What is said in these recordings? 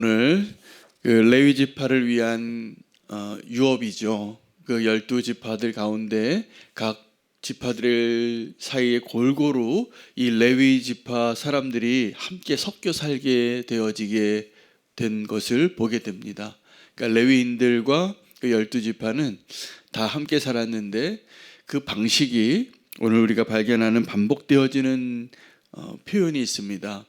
오늘 그 레위 지파를 위한 유업이죠. 그 12지파들 가운데 각 지파들 사이에 골고루 이 레위 지파 사람들이 함께 섞여 살게 되어지게 된 것을 보게 됩니다. 그러니까 레위인들과 그 12지파는 다 함께 살았는데 그 방식이 오늘 우리가 발견하는 반복되어지는 표현이 있습니다.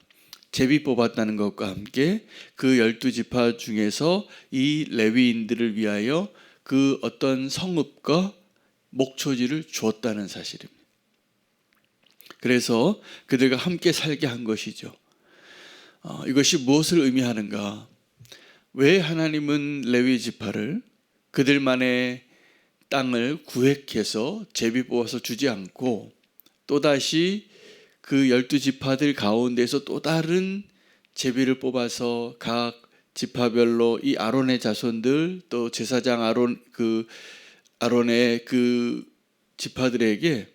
제비 뽑았다는 것과 함께 그 12지파 중에서 이 레위인들을 위하여 그 어떤 성읍과 목초지를 주었다는 사실입니다. 그래서 그들과 함께 살게 한 것이죠. 이것이 무엇을 의미하는가? 왜 하나님은 레위 지파를 그들만의 땅을 구획해서 제비 뽑아서 주지 않고 또다시 그 12지파들 가운데서 또 다른 제비를 뽑아서 각 지파별로 이 아론의 자손들 또 제사장 아론의 그 지파들에게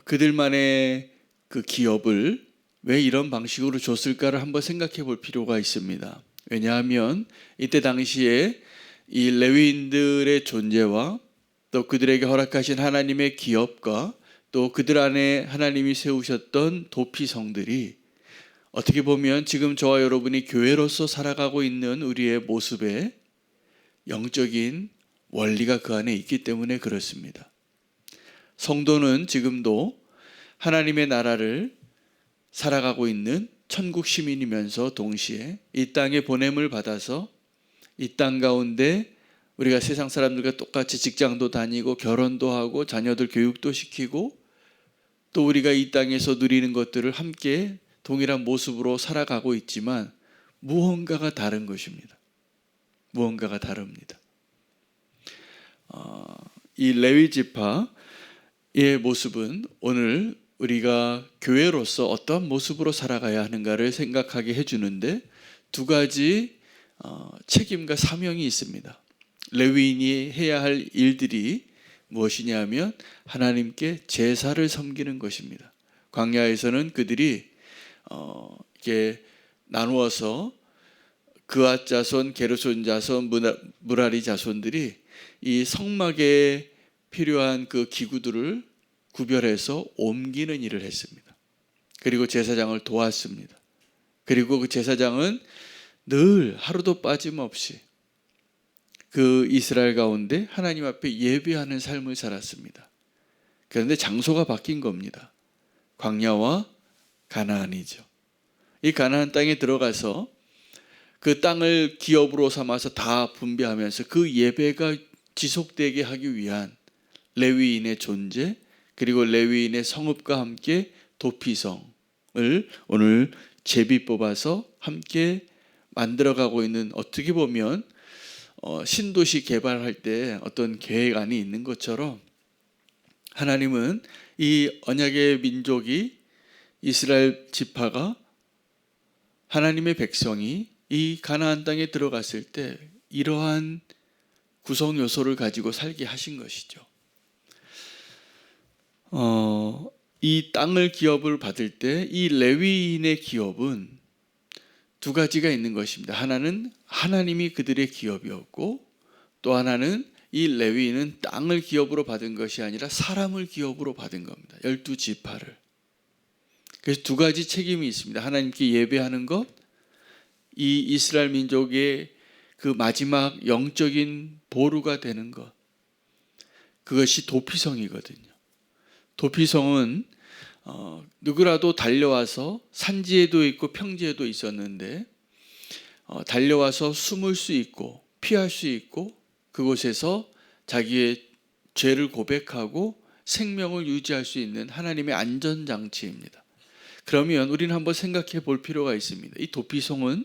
그들만의 그 기업을 왜 이런 방식으로 줬을까를 한번 생각해 볼 필요가 있습니다. 왜냐하면 이때 당시에 이 레위인들의 존재와 또 그들에게 허락하신 하나님의 기업과 또 그들 안에 하나님이 세우셨던 도피성들이 어떻게 보면 지금 저와 여러분이 교회로서 살아가고 있는 우리의 모습에 영적인 원리가 그 안에 있기 때문에 그렇습니다. 성도는 지금도 하나님의 나라를 살아가고 있는 천국 시민이면서 동시에 이 땅에 보냄을 받아서 이 땅 가운데 우리가 세상 사람들과 똑같이 직장도 다니고 결혼도 하고 자녀들 교육도 시키고 또 우리가 이 땅에서 누리는 것들을 함께 동일한 모습으로 살아가고 있지만 무언가가 다른 것입니다. 무언가가 다릅니다. 이 레위 지파의 모습은 오늘 우리가 교회로서 어떤 모습으로 살아가야 하는가를 생각하게 해주는데 두 가지 책임과 사명이 있습니다. 레위인이 해야 할 일들이 무엇이냐면 하나님께 제사를 섬기는 것입니다. 광야에서는 그들이 이렇게 나누어서 그앗 자손, 게르손 자손, 무라리 자손들이 이 성막에 필요한 그 기구들을 구별해서 옮기는 일을 했습니다. 그리고 제사장을 도왔습니다. 그리고 그 제사장은 늘 하루도 빠짐없이 그 이스라엘 가운데 하나님 앞에 예배하는 삶을 살았습니다. 그런데 장소가 바뀐 겁니다. 광야와 가나안이죠. 이 가나안 땅에 들어가서 그 땅을 기업으로 삼아서 다 분배하면서 그 예배가 지속되게 하기 위한 레위인의 존재 그리고 레위인의 성읍과 함께 도피성을 오늘 제비 뽑아서 함께 만들어가고 있는 어떻게 보면 신도시 개발할 때 어떤 계획안이 있는 것처럼 하나님은 이 언약의 민족이 이스라엘 지파가 하나님의 백성이 이 가나안 땅에 들어갔을 때 이러한 구성 요소를 가지고 살게 하신 것이죠. 이 땅을 기업을 받을 때 이 레위인의 기업은 두 가지가 있는 것입니다. 하나는 하나님이 그들의 기업이었고 또 하나는 이 레위인은 땅을 기업으로 받은 것이 아니라 사람을 기업으로 받은 겁니다. 12지파를. 그래서 두 가지 책임이 있습니다. 하나님께 예배하는 것, 이 이스라엘 민족의 그 마지막 영적인 보루가 되는 것. 그것이 도피성이거든요. 도피성은 누구라도 달려와서 산지에도 있고 평지에도 있었는데 달려와서 숨을 수 있고 피할 수 있고 그곳에서 자기의 죄를 고백하고 생명을 유지할 수 있는 하나님의 안전장치입니다. 그러면 우리는 한번 생각해 볼 필요가 있습니다. 이 도피성은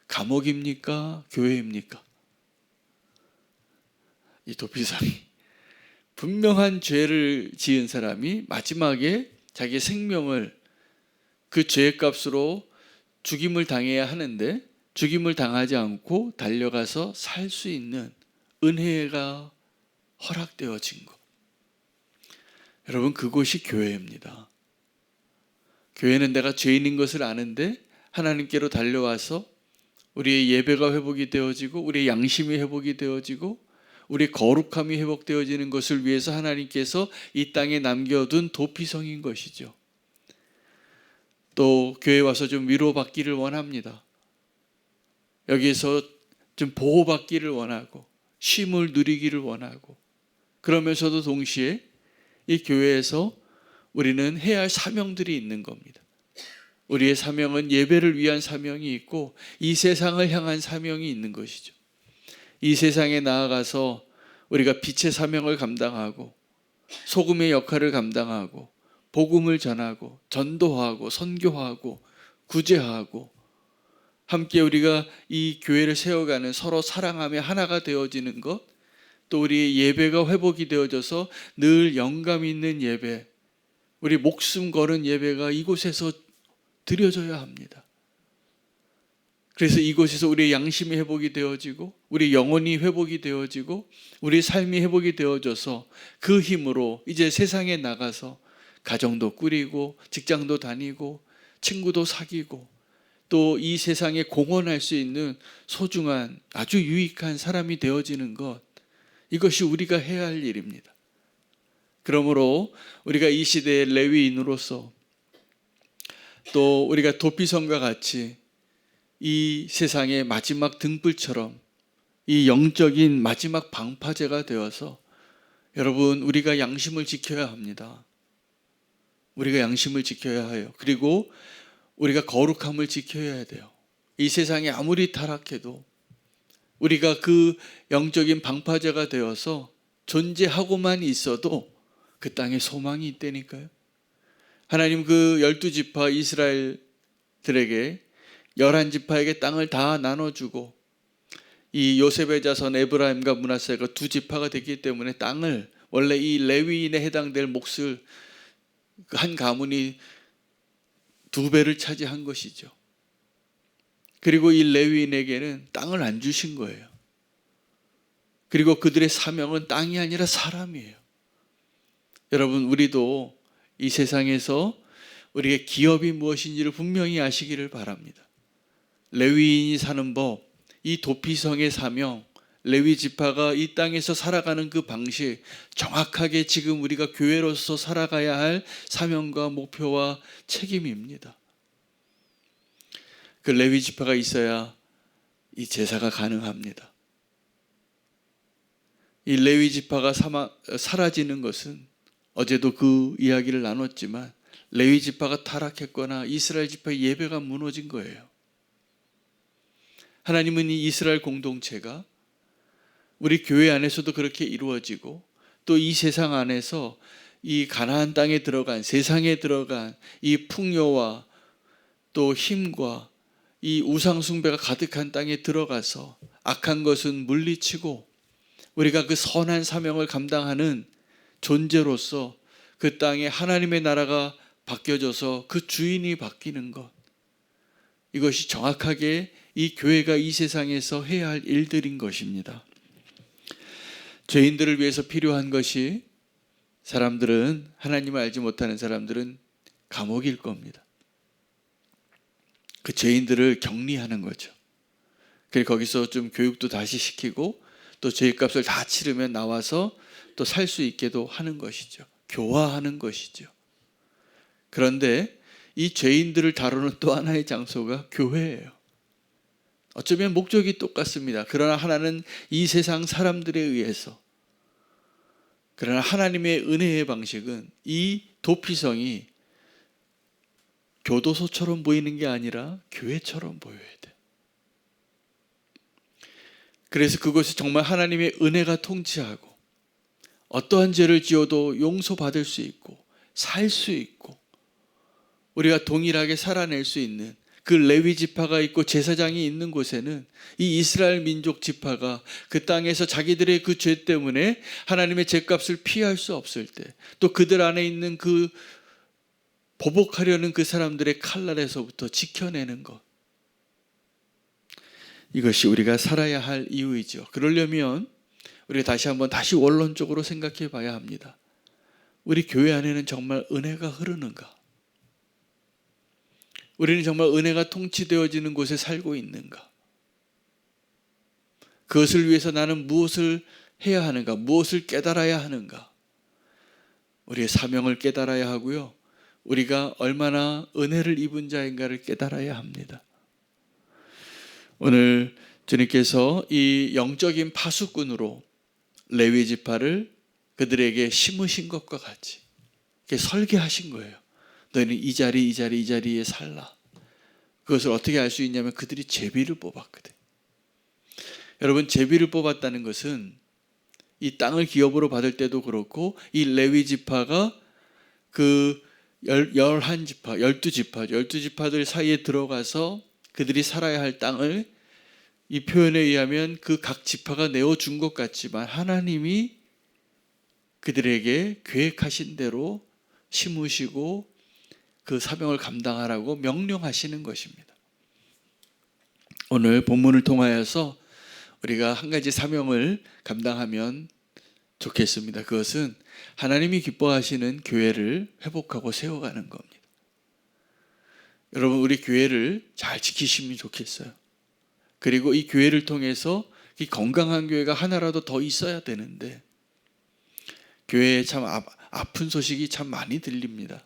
감옥입니까? 교회입니까? 이 도피성이 분명한 죄를 지은 사람이 마지막에 자기의 생명을 그 죄값으로 죽임을 당해야 하는데 죽임을 당하지 않고 달려가서 살 수 있는 은혜가 허락되어진 것. 여러분 그곳이 교회입니다. 교회는 내가 죄인인 것을 아는데 하나님께로 달려와서 우리의 예배가 회복이 되어지고 우리의 양심이 회복이 되어지고 우리의 거룩함이 회복되어지는 것을 위해서 하나님께서 이 땅에 남겨둔 도피성인 것이죠. 또 교회 와서 좀 위로받기를 원합니다. 여기에서 좀 보호받기를 원하고 쉼을 누리기를 원하고, 그러면서도 동시에 이 교회에서 우리는 해야 할 사명들이 있는 겁니다. 우리의 사명은 예배를 위한 사명이 있고 이 세상을 향한 사명이 있는 것이죠. 이 세상에 나아가서 우리가 빛의 사명을 감당하고 소금의 역할을 감당하고 복음을 전하고 전도하고 선교하고 구제하고 함께 우리가 이 교회를 세워가는, 서로 사랑하며 하나가 되어지는 것, 또 우리의 예배가 회복이 되어져서 늘 영감 있는 예배, 우리 목숨 거는 예배가 이곳에서 드려져야 합니다. 그래서 이곳에서 우리의 양심이 회복이 되어지고 우리 영혼이 회복이 되어지고 우리 삶이 회복이 되어져서 그 힘으로 이제 세상에 나가서 가정도 꾸리고 직장도 다니고 친구도 사귀고 또 이 세상에 공헌할 수 있는 소중한 아주 유익한 사람이 되어지는 것, 이것이 우리가 해야 할 일입니다. 그러므로 우리가 이 시대의 레위인으로서 또 우리가 도피성과 같이 이 세상의 마지막 등불처럼 이 영적인 마지막 방파제가 되어서, 여러분, 우리가 양심을 지켜야 합니다. 우리가 양심을 지켜야 해요. 그리고 우리가 거룩함을 지켜야 돼요. 이 세상이 아무리 타락해도 우리가 그 영적인 방파제가 되어서 존재하고만 있어도 그 땅에 소망이 있다니까요. 하나님 그 12지파 이스라엘들에게 11지파에게 땅을 다 나눠주고 이 요셉의 자손 에브라임과 므낫세가 두 지파가 됐기 때문에 땅을, 원래 이 레위인에 해당될 몫을 한 가문이 2배를 차지한 것이죠. 그리고 이 레위인에게는 땅을 안 주신 거예요. 그리고 그들의 사명은 땅이 아니라 사람이에요. 여러분, 우리도 이 세상에서 우리의 기업이 무엇인지를 분명히 아시기를 바랍니다. 레위인이 사는 법, 이 도피성의 사명, 레위 지파가 이 땅에서 살아가는 그 방식, 정확하게 지금 우리가 교회로서 살아가야 할 사명과 목표와 책임입니다. 그 레위 지파가 있어야 이 제사가 가능합니다. 이 레위 지파가 사라지는 것은, 어제도 그 이야기를 나눴지만, 레위 지파가 타락했거나 이스라엘 지파의 예배가 무너진 거예요. 하나님은 이 이스라엘 공동체가 우리 교회 안에서도 그렇게 이루어지고 또 이 세상 안에서 이 가나안 땅에 들어간, 세상에 들어간 이 풍요와 또 힘과 이 우상 숭배가 가득한 땅에 들어가서 악한 것은 물리치고 우리가 그 선한 사명을 감당하는 존재로서 그 땅에 하나님의 나라가 바뀌어져서 그 주인이 바뀌는 것, 이것이 정확하게 이 교회가 이 세상에서 해야 할 일들인 것입니다. 죄인들을 위해서 필요한 것이, 사람들은, 하나님을 알지 못하는 사람들은 감옥일 겁니다. 그 죄인들을 격리하는 거죠. 그리고 거기서 좀 교육도 다시 시키고 또 죄값을 다 치르면 나와서 또 살 수 있게도 하는 것이죠. 교화하는 것이죠. 그런데 이 죄인들을 다루는 또 하나의 장소가 교회예요. 어쩌면 목적이 똑같습니다. 그러나 하나는 이 세상 사람들에 의해서, 그러나 하나님의 은혜의 방식은 이 도피성이 교도소처럼 보이는 게 아니라 교회처럼 보여야 돼요. 그래서 그것이 정말 하나님의 은혜가 통치하고 어떠한 죄를 지어도 용서받을 수 있고 살 수 있고 우리가 동일하게 살아낼 수 있는 그 레위 지파가 있고 제사장이 있는 곳에는 이 이스라엘 민족 지파가 그 땅에서 자기들의 그 죄 때문에 하나님의 죄값을 피할 수 없을 때, 또 그들 안에 있는 그 보복하려는 그 사람들의 칼날에서부터 지켜내는 것, 이것이 우리가 살아야 할 이유이죠. 그러려면 우리가 다시 원론적으로 생각해 봐야 합니다. 우리 교회 안에는 정말 은혜가 흐르는가? 우리는 정말 은혜가 통치되어지는 곳에 살고 있는가? 그것을 위해서 나는 무엇을 해야 하는가? 무엇을 깨달아야 하는가? 우리의 사명을 깨달아야 하고요. 우리가 얼마나 은혜를 입은 자인가를 깨달아야 합니다. 오늘 주님께서 이 영적인 파수꾼으로 레위 지파를 그들에게 심으신 것과 같이 이렇게 설계하신 거예요. 너희는 이 자리에 살라. 그것을 어떻게 알 수 있냐면 그들이 제비를 뽑았거든. 여러분, 제비를 뽑았다는 것은 이 땅을 기업으로 받을 때도 그렇고 이 레위 지파가 그 12지파들 사이에 들어가서 그들이 살아야 할 땅을 이 표현에 의하면 그 각 지파가 내어준 것 같지만 하나님이 그들에게 계획하신 대로 심으시고 그 사명을 감당하라고 명령하시는 것입니다. 오늘 본문을 통하여서 우리가 한 가지 사명을 감당하면 좋겠습니다. 그것은 하나님이 기뻐하시는 교회를 회복하고 세워가는 겁니다. 여러분, 우리 교회를 잘 지키시면 좋겠어요. 그리고 이 교회를 통해서 이 건강한 교회가 하나라도 더 있어야 되는데 교회에 참 아픈 소식이 참 많이 들립니다.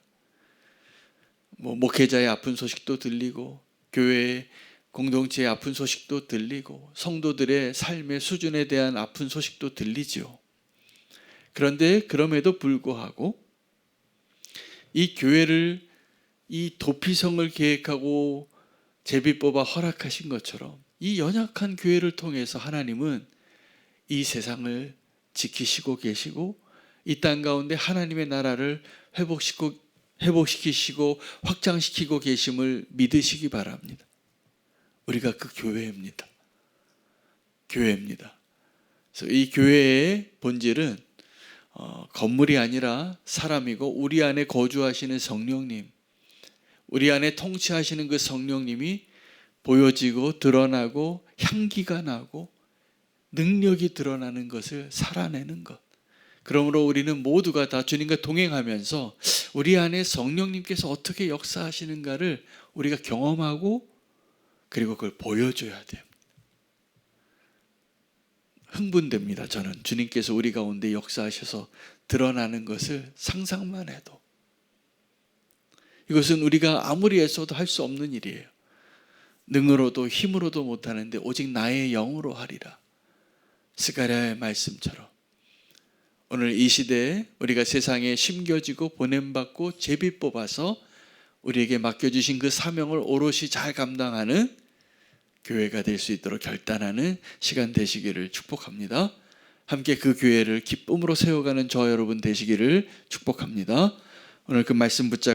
목회자의 아픈 소식도 들리고 교회 공동체의 아픈 소식도 들리고 성도들의 삶의 수준에 대한 아픈 소식도 들리죠. 그런데 그럼에도 불구하고 이 교회를 이 도피성을 계획하고 제비 뽑아 허락하신 것처럼 이 연약한 교회를 통해서 하나님은 이 세상을 지키시고 계시고 이 땅 가운데 하나님의 나라를 회복시키시고 확장시키고 계심을 믿으시기 바랍니다. 우리가 그 교회입니다. 교회입니다. 그래서 이 교회의 본질은 건물이 아니라 사람이고 우리 안에 거주하시는 성령님, 우리 안에 통치하시는 그 성령님이 보여지고 드러나고 향기가 나고 능력이 드러나는 것을 살아내는 것. 그러므로 우리는 모두가 다 주님과 동행하면서 우리 안에 성령님께서 어떻게 역사하시는가를 우리가 경험하고 그리고 그걸 보여줘야 돼요. 흥분됩니다. 저는 주님께서 우리 가운데 역사하셔서 드러나는 것을 상상만 해도. 이것은 우리가 아무리 애써도 할 수 없는 일이에요. 능으로도 힘으로도 못하는데 오직 나의 영으로 하리라. 스가랴의 말씀처럼 오늘 이 시대에 우리가 세상에 심겨지고 보냄받고 제비 뽑아서 우리에게 맡겨주신 그 사명을 오롯이 잘 감당하는 교회가 될 수 있도록 결단하는 시간 되시기를 축복합니다. 함께 그 교회를 기쁨으로 세워가는 저와 여러분 되시기를 축복합니다. 오늘 그 말씀 붙잡고